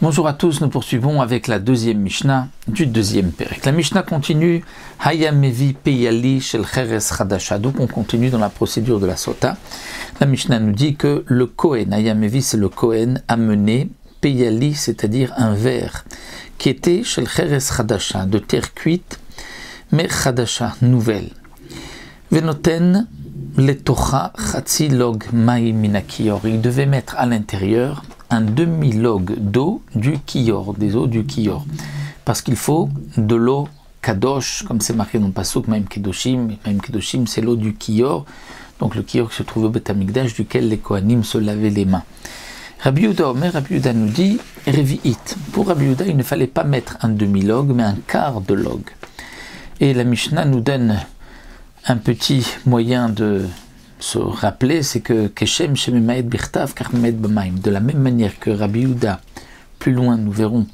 Bonjour à tous, nous poursuivons avec la deuxième Mishnah du deuxième Pérec. La Mishnah continue, Hayamevi Peyali Shel Cheres Chadasha. Donc on continue dans la procédure de la Sota. La Mishnah nous dit que le Kohen, Hayamevi c'est le Kohen, a mené Peyali, c'est-à-dire un verre, qui était Shel Cheres Chadasha, de terre cuite, mais Chadasha, nouvelle. Venoten Letocha Chatzi Log Mai Minakior. Il devait mettre à l'intérieur un demi-log d'eau du Kior, des eaux du Kior. Parce qu'il faut de l'eau Kadosh, comme c'est marqué dans le Pasuk, Maim Kedoshim. Maim Kedoshim, c'est l'eau du Kior. Donc le Kior qui se trouve au Beth Amikdash, duquel les Kohanim se lavaient les mains. Rabbi Yehuda Omer, Rabbi Yehuda nous dit, Revi'it. Pour Rabbi Yehuda, il ne fallait pas mettre un demi-log, mais un quart de log. Et la Mishnah nous donne un petit moyen de se rappeler, c'est que Keshem Shememaed Birtav Karmed Bamaim. De la même manière que Rabbi Yehuda, plus loin nous verrons,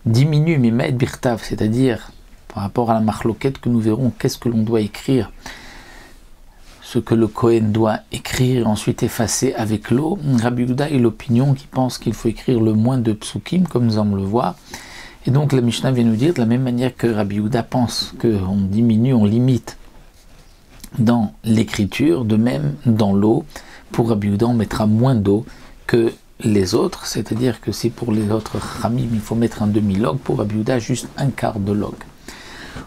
diminue Memaed Birtav, c'est-à-dire par rapport à la marloquette que nous verrons, qu'est-ce que l'on doit écrire, ce que le Kohen doit écrire, ensuite effacer avec l'eau. Rabbi Yehuda est l'opinion qui pense qu'il faut écrire le moins de psukim, comme nous allons le voir. Et donc la Mishnah vient nous dire, de la même manière que Rabbi Yehuda pense qu'on diminue, on limite dans l'écriture, de même dans l'eau, pour Rabbi Yehuda on mettra moins d'eau que les autres, c'est-à-dire que si pour les autres Chamim il faut mettre un demi-log, pour Rabbi Yehuda juste un quart de log.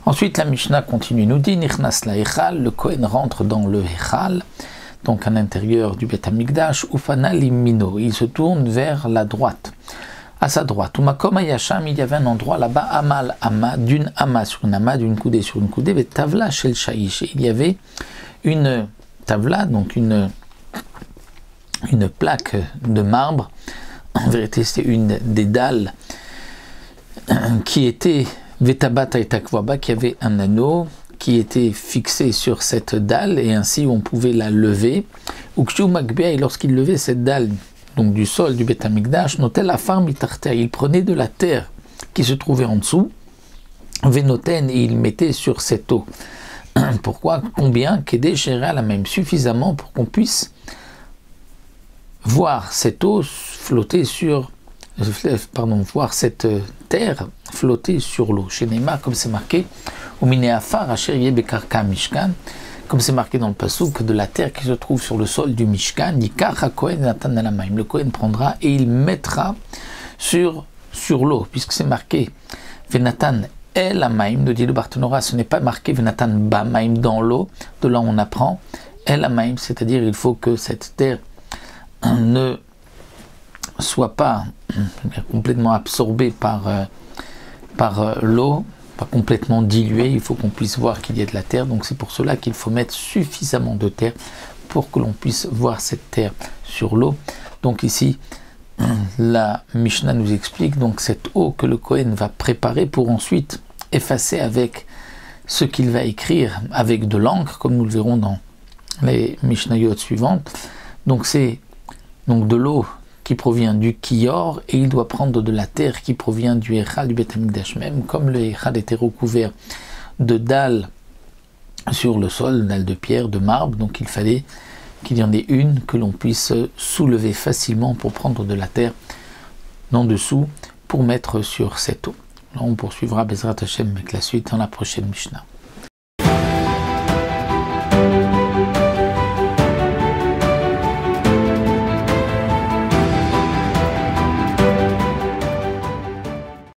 Ensuite la Mishnah continue, nous dit Nichnas la Echal, le Kohen rentre dans le Echal, donc à l'intérieur du Beth Amikdash, Ufana limino, il se tourne vers la droite. À sa droite, Umakom Ayasham, il y avait un endroit là-bas, Amal Ama, d'une Ama sur une Ama, d'une coudée sur une coudée, et Tavla Shel Shaish. Il y avait une Tavla, donc une plaque de marbre, en vérité c'était une des dalles qui était Vetabat Aitakvaba, qui avait un anneau qui était fixé sur cette dalle, et ainsi on pouvait la lever. Ukshu Magbea, et lorsqu'il levait cette dalle, donc du sol du Beth Amikdash, notait la farm mitartea, il prenait de la terre qui se trouvait en dessous, venoten, et il mettait sur cette eau. Pourquoi? Combien? Qu'aider Chéra la même, suffisamment pour qu'on puisse voir cette eau flotter sur, voir cette terre flotter sur l'eau. Chez Neymar, comme c'est marqué, au minéafar asher bekarka mishkan, comme c'est marqué dans le Pasuk, de la terre qui se trouve sur le sol du Mishkan, le Kohen prendra et il mettra sur l'eau, puisque c'est marqué Venatan el amaim, nous dit le Barthénora, ce n'est pas marqué Venatan bamaim dans l'eau, de là on apprend el amaim, c'est-à-dire il faut que cette terre ne soit pas complètement absorbée par l'eau, pas complètement dilué, il faut qu'on puisse voir qu'il y a de la terre, donc c'est pour cela qu'il faut mettre suffisamment de terre pour que l'on puisse voir cette terre sur l'eau. Donc ici, la Mishnah nous explique donc cette eau que le Kohen va préparer pour ensuite effacer avec ce qu'il va écrire avec de l'encre, comme nous le verrons dans les Mishnayot suivantes. Donc c'est donc de l'eau qui provient du Kior, et il doit prendre de la terre qui provient du Echal du Beth Amikdash même, comme le Echal était recouvert de dalles sur le sol, dalles de pierre, de marbre, donc il fallait qu'il y en ait une que l'on puisse soulever facilement pour prendre de la terre en dessous pour mettre sur cette eau. Là on poursuivra Bezrat Hashem avec la suite dans la prochaine Mishnah.